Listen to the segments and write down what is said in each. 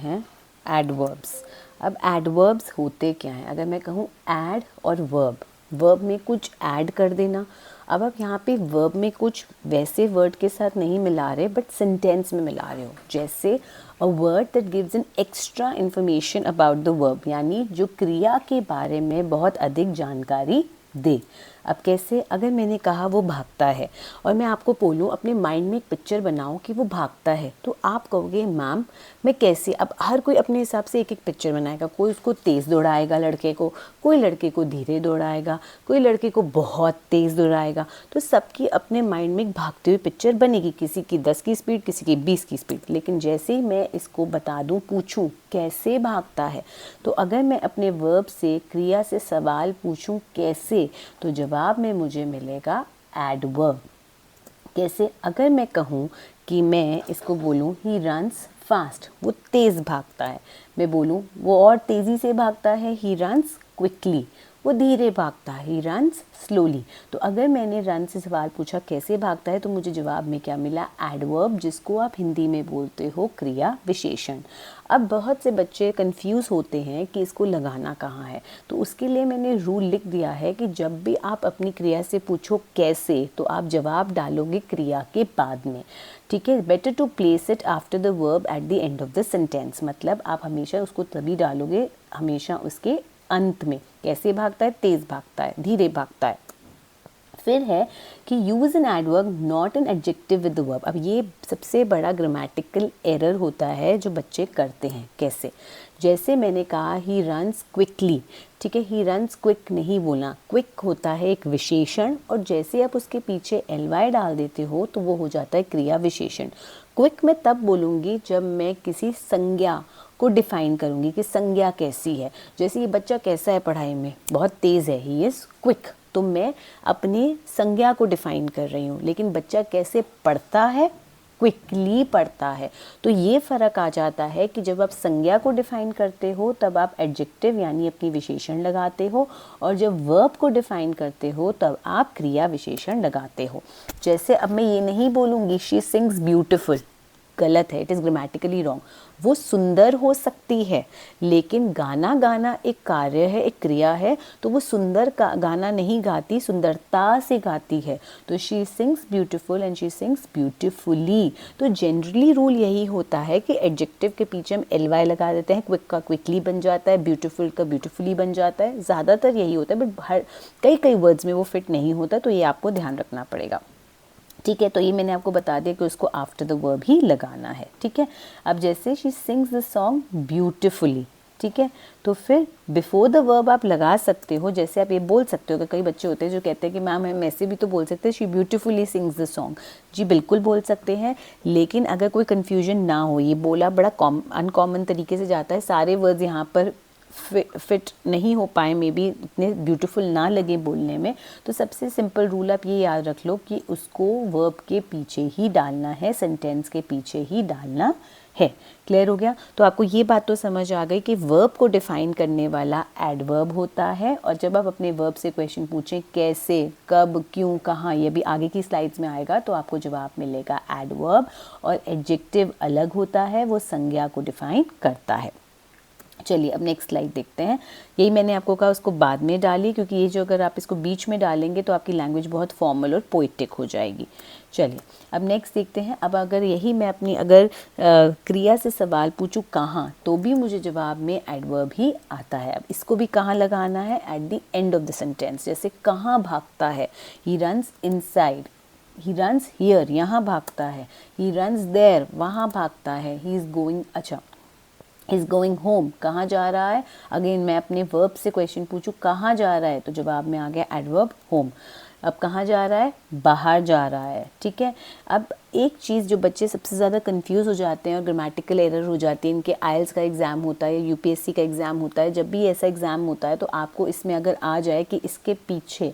हैं एडवर्ब्स। अब एडवर्ब्स होते क्या हैं? अगर मैं कहूँ एड और वर्ब में कुछ ऐड कर देना। अब आप यहाँ पे वर्ब में कुछ वैसे वर्ड के साथ नहीं मिला रहे बट सेंटेंस में मिला रहे हो, जैसे a word that gives an extra information about the verb, यानी जो क्रिया के बारे में बहुत अधिक जानकारी दे। अब कैसे? अगर मैंने कहा वो भागता है और मैं आपको बोलूँ अपने माइंड में एक पिक्चर बनाओ कि वो भागता है, तो आप कहोगे मैम मैं कैसे? अब हर कोई अपने हिसाब से एक एक पिक्चर बनाएगा। कोई उसको तेज़ दौड़ाएगा लड़के को, कोई लड़के को धीरे दौड़ाएगा, कोई लड़के को बहुत तेज़ दौड़ाएगा। तो सबकी अपने माइंड में एक भागती हुई पिक्चर बनेगी, किसी की 10 की स्पीड, किसी की 20 की स्पीड। लेकिन जैसे ही मैं इसको बता दूँ, पूछूँ कैसे भागता है, तो अगर मैं अपने वर्ब से क्रिया से सवाल पूछूँ कैसे, तो जवाब में मुझे मिलेगा एडवर्ब। कैसे? अगर मैं कहूँ कि मैं इसको बोलूँ ही रन्स फास्ट, वो तेज़ भागता है, मैं बोलूँ वो और तेज़ी से भागता है, ही रन्स क्विकली, वो धीरे भागता है, ही रन्स स्लोली। तो अगर मैंने रन से सवाल पूछा कैसे भागता है, तो मुझे जवाब में क्या मिला? एडवर्ब, जिसको आप हिंदी में बोलते हो क्रिया विशेषण। अब बहुत से बच्चे कंफ्यूज होते हैं कि इसको लगाना कहाँ है, तो उसके लिए मैंने रूल लिख दिया है कि जब भी आप अपनी क्रिया से पूछो कैसे, तो आप जवाब डालोगे क्रिया के बाद में। ठीक है? Better to place it after the verb at the end of the sentence, मतलब आप हमेशा उसको तभी डालोगे, हमेशा उसके अंत में। कैसे भागता है? तेज भागता है, धीरे भागता है। फिर है कि use an adverb not an adjective with the verb. अब ये सबसे बड़ा ग्रामेटिकल एरर होता है जो बच्चे करते हैं। कैसे? जैसे मैंने कहा ही रन्स क्विकली, ठीक है, ही रन्स क्विक नहीं बोलना, क्विक होता है एक विशेषण, और जैसे आप उसके पीछे ly डाल देते हो तो वो हो जाता है क्रिया विशेषण। क्विक मैं तब बोलूँगी जब मैं किसी संज्ञा को डिफाइन करूँगी कि संज्ञा कैसी है। जैसे ये बच्चा कैसा है पढ़ाई में? बहुत तेज़ है, ही इज़ क्विक, तो मैं अपनी संज्ञा को डिफाइन कर रही हूँ। लेकिन बच्चा कैसे पढ़ता है? क्विकली पढ़ता है। तो ये फ़र्क आ जाता है कि जब आप संज्ञा को डिफाइन करते हो तब आप एडजेक्टिव यानी अपनी विशेषण लगाते हो, और जब वर्ब को डिफाइन करते हो तब आप क्रिया विशेषण लगाते हो। जैसे अब मैं ये नहीं बोलूँगी शी सिंग्स ब्यूटिफुल, गलत है, इट इज़ ग्रामेटिकली रॉन्ग। वो सुंदर हो सकती है, लेकिन गाना गाना एक कार्य है, एक क्रिया है, तो वो सुंदर का गाना नहीं गाती, सुंदरता से गाती है। तो she sings beautiful and she sings beautifully. तो जनरली रूल यही होता है कि एडजेक्टिव के पीछे हम ly लगा देते हैं, क्विक का क्विकली बन जाता है, ब्यूटीफुल का ब्यूटीफुली बन जाता है, ज़्यादातर यही होता है, बट कई वर्ड्स में वो फिट नहीं होता, तो ये आपको ध्यान रखना पड़ेगा। ठीक है? तो ये मैंने आपको बता दिया कि उसको आफ्टर द वर्ब ही लगाना है। ठीक है? अब जैसे she sings the song beautifully, ठीक है, तो फिर बिफोर द वर्ब आप लगा सकते हो। जैसे आप ये बोल सकते हो कि कई बच्चे होते हैं जो कहते हैं कि मैम हम ऐसे भी तो बोल सकते हैं she beautifully sings the song. जी बिल्कुल बोल सकते हैं, लेकिन अगर कोई कन्फ्यूजन ना हो, ये बोला बड़ा अनकॉमन तरीके से जाता है, सारे वर्ड्स यहाँ पर फिट नहीं हो पाए, मे बी इतने ब्यूटीफुल ना लगे बोलने में, तो सबसे सिंपल रूल आप ये याद रख लो कि उसको वर्ब के पीछे ही डालना है, सेंटेंस के पीछे ही डालना है। क्लियर हो गया? तो आपको ये बात तो समझ आ गई कि वर्ब को डिफाइन करने वाला एडवर्ब होता है, और जब आप अपने वर्ब से क्वेश्चन पूछें कैसे, कब, क्यों, कहाँ, ये भी आगे की स्लाइड्स में आएगा, तो आपको जवाब मिलेगा एडवर्ब। और एडजेक्टिव अलग होता है, वो संज्ञा को डिफाइन करता है। चलिए अब नेक्स्ट स्लाइड देखते हैं। यही मैंने आपको कहा उसको बाद में डालिए, क्योंकि ये जो अगर आप इसको बीच में डालेंगे तो आपकी लैंग्वेज बहुत फॉर्मल और पोइटिक हो जाएगी। चलिए अब नेक्स्ट देखते हैं। अब अगर यही मैं अपनी अगर क्रिया से सवाल पूछूं कहाँ, तो भी मुझे जवाब में एडवर्ब ही आता है। अब इसको भी कहाँ लगाना है? Eight the end of the sentence. जैसे कहाँ भागता है? He runs inside, he runs here, यहाँ भागता है, ही रन्स देयर, वहाँ भागता है, ही इज़ गोइंग, अच्छा इज़ गोइंग होम, कहाँ जा रहा है? अगेन मैं अपने वर्ब से क्वेश्चन पूछूं कहाँ जा रहा है, तो जवाब में आ गया एडवर्ब होम। अब कहाँ जा रहा है? बाहर जा रहा है। ठीक है? अब एक चीज़ जो बच्चे सबसे ज़्यादा कंफ्यूज हो जाते हैं और ग्रामेटिकल एरर हो जाती है, इनके आइल्स का एग्ज़ाम होता है, यूपीएससी का एग्ज़ाम होता है, जब भी ऐसा एग्ज़ाम होता है तो आपको इसमें अगर आ जाए कि इसके पीछे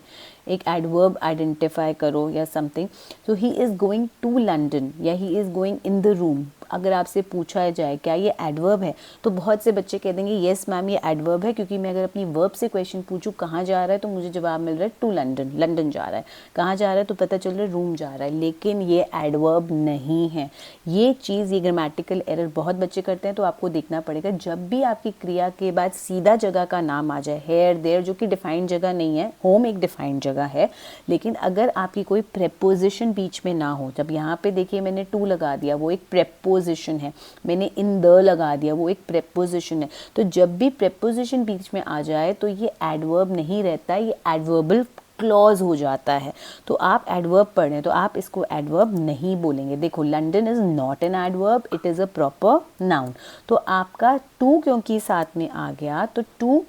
एक एडवर्ब आइडेंटिफाई करो या समथिंग, तो he is going to London या he is going in the room, अगर आपसे पूछा जाए क्या ये एडवर्ब है, तो बहुत से बच्चे कह देंगे येस मैम ये एडवर्ब है, क्योंकि मैं अगर अपनी वर्ब से क्वेश्चन पूछूँ कहाँ जा रहा है तो मुझे जवाब मिल रहा है टू लंदन, लंदन जा रहा है। कहाँ जा रहा है तो पता चल रहा है रूम जा रहा है, लेकिन ये एडवर्ब नहीं है। ये चीज़, ये ग्रामेटिकल एरर बहुत बच्चे करते हैं, तो आपको देखना पड़ेगा जब भी आपकी क्रिया के बाद सीधा जगह का नाम आ जाए, हेयर देयर जो कि डिफाइंड जगह नहीं है, होम एक डिफाइंड जगह है, लेकिन अगर आपकी कोई प्रेपोजिशन बीच में ना हो, जब यहाँ पे देखिए मैंने टू लगा दिया वो एक प्रेपोजिशन है, मैंने इन द लगा दिया वो एक प्रेपोजिशन है, तो जब भी प्रेपोजिशन बीच में आ जाए तो ये एडवर्ब नहीं रहता, ये एडवर्बल क्लॉज हो जाता है। तो आप एडवर्ब पढ़ रहे हैं तो आप इसको एडवर्ब नहीं बोलेंगे। देखो London is not an adverb, it is a proper noun. तो आपका टू क्योंकि साथ में आ गया तो टू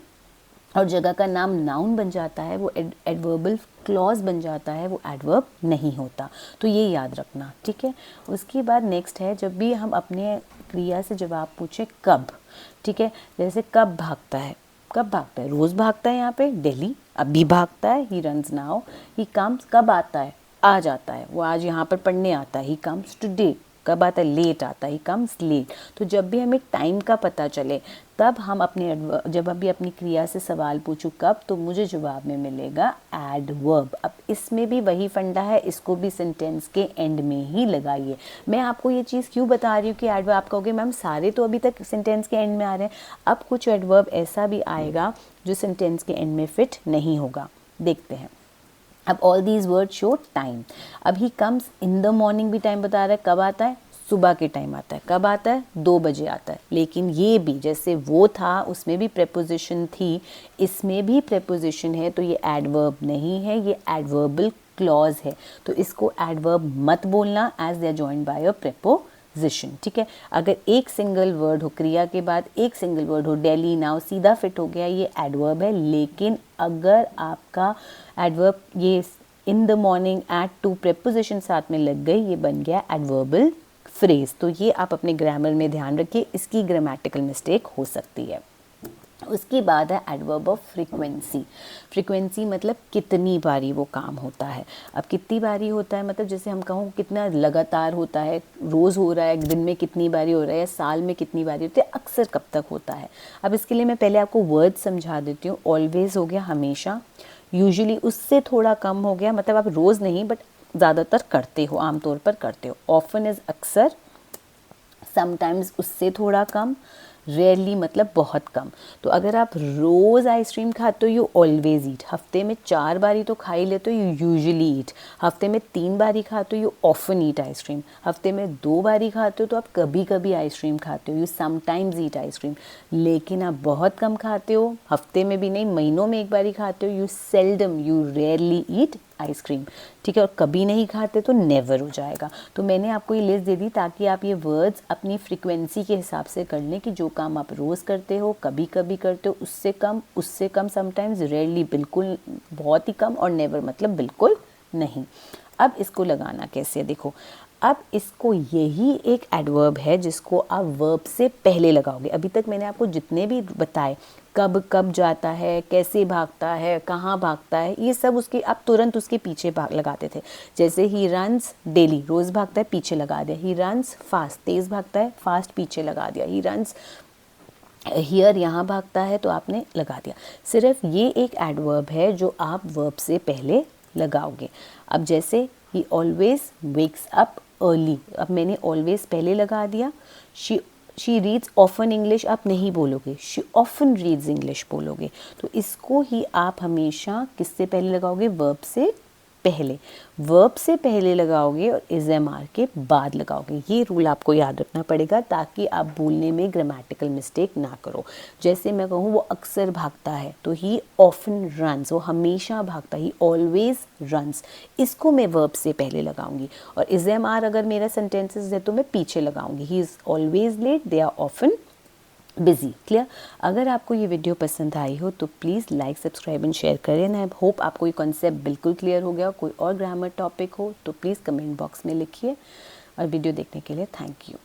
और जगह का नाम नाउन बन जाता है, वो एडवर्बल क्लॉज बन जाता है, वो एडवर्ब नहीं होता। तो ये याद रखना, ठीक है। उसके बाद नेक्स्ट है, जब भी हम अपने क्रिया से जवाब पूछें कब, ठीक है, जैसे कब भागता है, कब भागता है, रोज़ भागता है, यहाँ पे डेली, अभी भागता है, he runs now, he comes, कब आता है, आज आता है, वो आज यहाँ पर पढ़ने आता है, ही कम्स टुडे, कब आता है, लेट आता है, ही कम्स लेट। तो जब भी हमें टाइम का पता चले तब हम अपने जब अभी अपनी क्रिया से सवाल पूछूं कब, तो मुझे जवाब में मिलेगा एडवर्ब। अब इसमें भी वही फंडा है, इसको भी सेंटेंस के एंड में ही लगाइए। मैं आपको ये चीज़ क्यों बता रही हूँ कि एडवर्ब, आप कहोगे मैम सारे तो अभी तक सेंटेंस के एंड में आ रहे हैं, अब कुछ एडवर्ब ऐसा भी आएगा जो सेंटेंस के एंड में फिट नहीं होगा। देखते हैं। अब all these word show time. अब he comes in the morning भी टाइम बता रहा है, कब आता है, सुबह के टाइम आता है, कब आता है, 2 बजे आता है। लेकिन ये भी जैसे वो था उसमें भी प्रेपोजिशन थी, इसमें भी प्रेपोजिशन है, तो ये एडवर्ब नहीं है, ये एडवर्बल क्लॉज है। तो इसको एडवर्ब मत बोलना as they are joined by a preposition, ठीक है। अगर एक सिंगल वर्ड हो, क्रिया के बाद एक सिंगल वर्ड हो, डेली, नाउ, सीधा फिट हो गया, ये एडवर्ब है। लेकिन अगर आपका एडवर्ब ये in the morning, at, to preposition साथ में लग गई, ये बन गया एडवर्बल फ्रेज। तो ये आप अपने ग्रामर में ध्यान रखिए, इसकी ग्रामेटिकल मिस्टेक हो सकती है। उसके बाद है एडवर्ब ऑफ फ्रीक्वेंसी। फ्रीक्वेंसी मतलब कितनी बारी वो काम होता है। अब कितनी बारी होता है मतलब जैसे हम कहूँ कितना लगातार होता है, रोज़ हो रहा है, दिन में कितनी बारी हो रहा है, या साल में कितनी बारी होती है, अक्सर कब तक होता है। अब इसके लिए मैं पहले आपको वर्ड समझा देती हूँ। ऑलवेज हो गया हमेशा, यूजुअली उससे थोड़ा कम हो गया, मतलब आप रोज़ नहीं बट ज़्यादातर करते हो, आमतौर पर करते हो। ऑफन इज़ अक्सर, समटाइम्स उससे थोड़ा कम, रेयरली मतलब बहुत कम। तो अगर आप रोज़ आइसक्रीम खाते हो, यू ऑलवेज ईट। हफ्ते में 4 बारी तो खा ही लेते हो, यू यूजुअली ईट। हफ्ते में 3 बारी खाते हो, यू ऑफन ईट आइसक्रीम। हफ्ते में 2 बारी खाते हो तो आप कभी कभी आइसक्रीम खाते हो, यू समटाइम्स ईट आइसक्रीम। लेकिन आप बहुत कम खाते हो, हफ्ते में भी नहीं, महीनों में 1 बारी खाते हो, you seldom, you rarely eat ice cream, ठीक है। और कभी नहीं खाते तो नेवर हो जाएगा। तो मैंने आपको ये लिस्ट दे दी ताकि आप ये वर्ड्स अपनी फ्रीक्वेंसी के हिसाब से कर लें कि जो काम आप रोज़ करते हो, कभी कभी करते हो, उससे कम, समटाइम्स, रेयरली बिल्कुल बहुत ही कम, और नेवर मतलब बिल्कुल नहीं। अब इसको लगाना कैसे, देखो। अब इसको, यही एक एडवर्ब है जिसको आप वर्ब से पहले लगाओगे। अभी तक मैंने आपको जितने भी बताए, कब कब जाता है, कैसे भागता है, कहाँ भागता है, ये सब उसके आप तुरंत उसके पीछे लगाते थे। जैसे ही रन्स डेली, रोज़ भागता है, पीछे लगा दिया। ही रन्स फास्ट, तेज़ भागता है, फास्ट पीछे लगा दिया। ही रन्स हियर, यहाँ भागता है, तो आपने लगा दिया। सिर्फ ये एक एडवर्ब है जो आप वर्ब से पहले लगाओगे। अब जैसे ही ऑलवेज वेक्स अप अर्ली, अब मैंने ऑलवेज पहले लगा दिया। शी रीड्स ऑफन इंग्लिश आप नहीं बोलोगे, शी ऑफन रीड्स इंग्लिश बोलोगे। तो इसको ही आप हमेशा किससे पहले लगाओगे, वर्ब से पहले। वर्ब से पहले लगाओगे और इज़-एम-आर के बाद लगाओगे। ये रूल आपको याद रखना पड़ेगा ताकि आप बोलने में ग्रामेटिकल मिस्टेक ना करो। जैसे मैं कहूँ वो अक्सर भागता है तो ही ऑफन रन्स, वो हमेशा भागता है, ही ऑलवेज रन्स। इसको मैं वर्ब से पहले लगाऊंगी। और इज़-एम-आर अगर मेरा सेंटेंसेस है तो मैं पीछे लगाऊंगी। He is always late, they are often busy. Clear. अगर आपको ये वीडियो पसंद आई हो तो please like, subscribe and share करें। एंड आई होप आपको ये कॉन्सेप्ट बिल्कुल क्लियर हो गया। कोई और ग्रामर टॉपिक हो तो प्लीज़ कमेंट बॉक्स में लिखिए। और वीडियो देखने के लिए थैंक यू।